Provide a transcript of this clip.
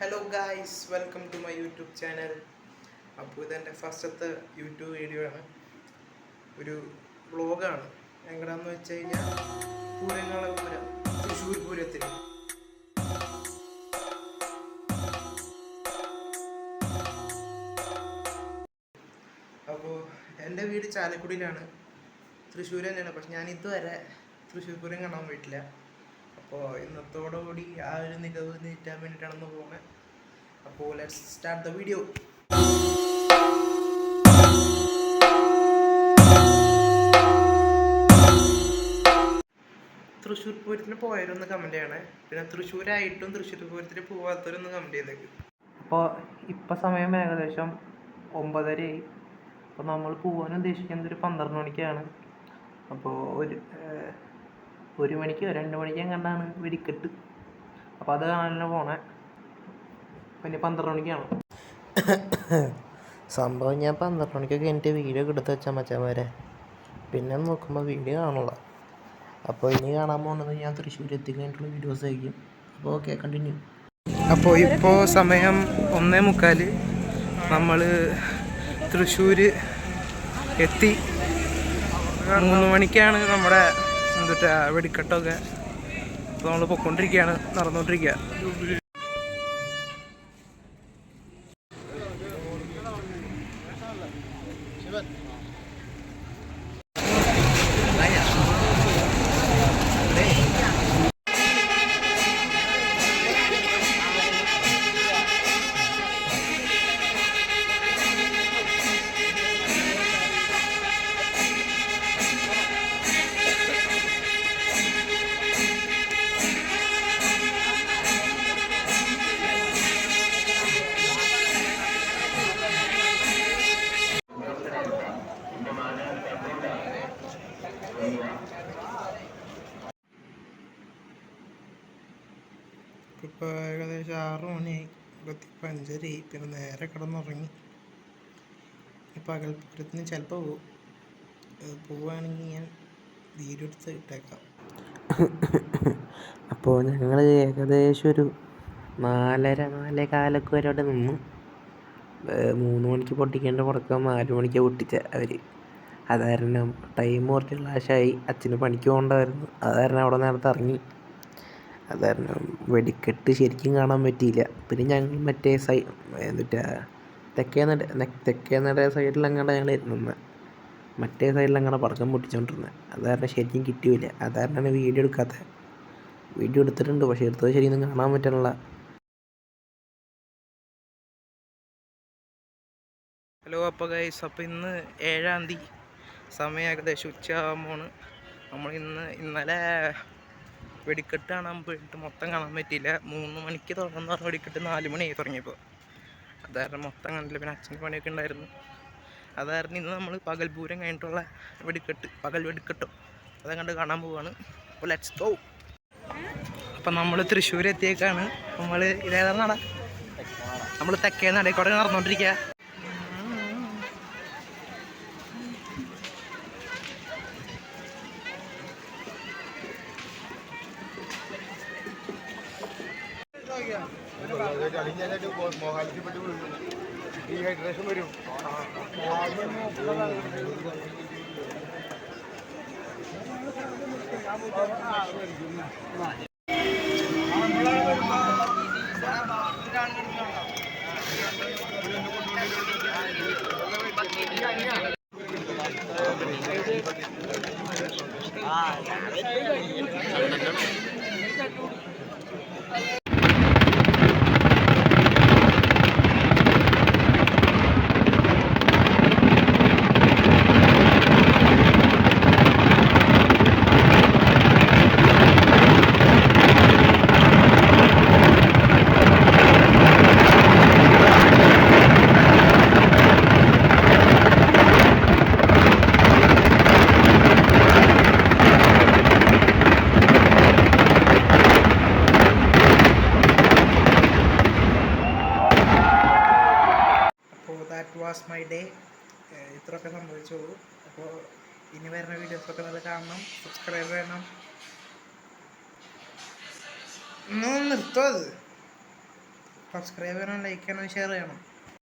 Hello guys, welcome to my YouTube channel. അപ്പോൾ ഇതെൻ്റെ ഫസ്റ്റത്തെ യൂട്യൂബ് വീഡിയോ ആണ്. ഒരു വ്ളോഗാണ്. എങ്ങനെയാണെന്ന് വെച്ച് കഴിഞ്ഞാൽ പൂരങ്ങളപുരം, തൃശ്ശൂർ പൂരത്തിന്. അപ്പോൾ എൻ്റെ വീട് ചാലക്കുടിയിലാണ്, തൃശ്ശൂർ തന്നെയാണ്. പക്ഷെ ഞാൻ ഇതുവരെ തൃശ്ശൂർ പൂരം കാണാൻ പോയിട്ടില്ല. അപ്പോൾ ഇന്നത്തോടുകൂടി ആ ഒരു മികവ് നീറ്റാൻ വേണ്ടിയിട്ടാണെന്ന് പോകുന്നത്. അപ്പോൾ let's start the video. Thrissur പൂരത്തിന് പോയവരൊന്ന് കമൻറ്റ് ചെയ്യണേ. പിന്നെ തൃശ്ശൂരായിട്ടും തൃശ്ശൂർ പൂരത്തിന് പോകാത്തവരൊന്ന് കമൻറ്റ് ചെയ്തേക്ക്. അപ്പോൾ ഇപ്പം സമയം ഏകദേശം 9:30. അപ്പോൾ നമ്മൾ പോകാൻ ഉദ്ദേശിക്കുന്നത് ഒരു 12 മണിക്കാണ്. അപ്പോൾ ഒരു മണിക്കോ 2 മണിക്കോ കണ്ടാണ് വെടിക്കെട്ട്. അപ്പോൾ അത് കാണാനാണ് പോണേ. പിന്നെ 12 മണിക്കാണ് സംഭവം. ഞാൻ 12 മണിക്കൊക്കെ എൻ്റെ വീഡിയോ എടുത്ത് വെച്ചാൽ മച്ചാന്മാരെ, പിന്നെ നോക്കുമ്പോൾ വീഡിയോ കാണുള്ള. അപ്പോൾ ഇനി കാണാൻ പോകുന്നത് ഞാൻ തൃശ്ശൂർ എത്തിക്കഴിഞ്ഞിട്ടുള്ള വീഡിയോസ് ആയിരിക്കും. അപ്പോൾ ഓക്കെ, കണ്ടിന്യൂ. അപ്പോൾ ഇപ്പോൾ സമയം 1:45. നമ്മൾ തൃശ്ശൂർ എത്തി. 3 മണിക്കാണ് നമ്മുടെ വെടിക്കെട്ടൊക്കെ. അപ്പോൾ നമ്മൾ പൊയ്ക്കൊണ്ടിരിക്കുകയാണ്, നടന്നുകൊണ്ടിരിക്കുക. ഇപ്പോൾ ഏകദേശം 6 മണിയായി. 5:30. പിന്നെ നേരെ കിടന്നുറങ്ങി. പകൽപ്പൂരത്തിന് ചിലപ്പോൾ പോവുകയാണെങ്കിൽ ഞാൻ വീഡിയോ എടുത്ത് ഇട്ടേക്കാം. അപ്പോൾ ഞങ്ങൾ ഏകദേശം ഒരു 4:30 വരെ അവിടെ നിന്നു. 3 മണിക്ക് പൊട്ടിക്കേണ്ട പടക്കം 4 മണിക്കാണ് പൊട്ടിച്ച അവർ. അത് കാരണം ടൈം കുറച്ച് ക്ലാഷായി. അച്ഛന് പണിക്ക് പോകേണ്ടതായിരുന്നു. അത് കാരണം അവിടെ നേരത്തെ ഇറങ്ങി. അത് കാരണം വെടിക്കെട്ട് ശരിക്കും കാണാൻ പറ്റിയില്ല. പിന്നെ ഞങ്ങൾ മറ്റേ തെക്കേ നട സൈഡിലങ്ങാണ്ട് ഞങ്ങൾ ഇരുന്നത്. മറ്റേ സൈഡിലങ്ങാണ്ട് പടക്കം പൊട്ടിച്ചുകൊണ്ടിരുന്നത്. അത് കാരണം ശരിക്കും കിട്ടിയില്ല. അത് കാരണമാണ് വീഡിയോ എടുക്കാത്തത്. വീഡിയോ എടുത്തിട്ടുണ്ട്, പക്ഷേ എടുത്തത് ശരിയൊന്നും കാണാൻ പറ്റണില്ല. ഹലോ. അപ്പോൾ ഗൈസ്, അപ്പോൾ ഇന്ന് 7-ാം തീയതി. സമയം ഏകദേശം ഉച്ചയാകുമ്പോൾ നമ്മൾ ഇന്നലെ വെടിക്കെട്ട് കാണാൻ പോയിട്ട് മൊത്തം കാണാൻ പറ്റിയില്ല. 3 മണിക്ക് തുടങ്ങുന്ന പറഞ്ഞ വെടിക്കെട്ട് 4 മണിയായി തുടങ്ങിയപ്പോൾ. അത് കാരണം മൊത്തം കണ്ടില്ല. പിന്നെ അച്ഛൻ്റെ പണിയൊക്കെ ഉണ്ടായിരുന്നു. അത് കാരണം ഇന്ന് നമ്മൾ പകൽപൂരം കഴിഞ്ഞിട്ടുള്ള പകൽ വെടിക്കെട്ടോ അത് കണ്ട് കാണാൻ പോവാണ്. അപ്പോൾ ലെറ്റ്സ് ഗോ. അപ്പം നമ്മൾ തൃശ്ശൂർ എത്തിയേക്കാണ്. ഇതേതാണ് നട? നമ്മൾ തെക്കേ നടയിൽ കൂടെ നടന്നുകൊണ്ടിരിക്കുക. ഡീഹൈഡ്രേഷൻ വരും. Was my day. ഇത്രയൊക്കെ സംഭവിച്ചോളൂ. അപ്പോൾ ഇനി വരുന്ന വീഡിയോസൊക്കെ നല്ല കാണണം, സബ്സ്ക്രൈബ് ചെയ്യണം. നിർത്തോ അത്. സബ്സ്ക്രൈബ് ചെയ്യണം, ലൈക്ക് ചെയ്യണം, ഷെയർ ചെയ്യണം.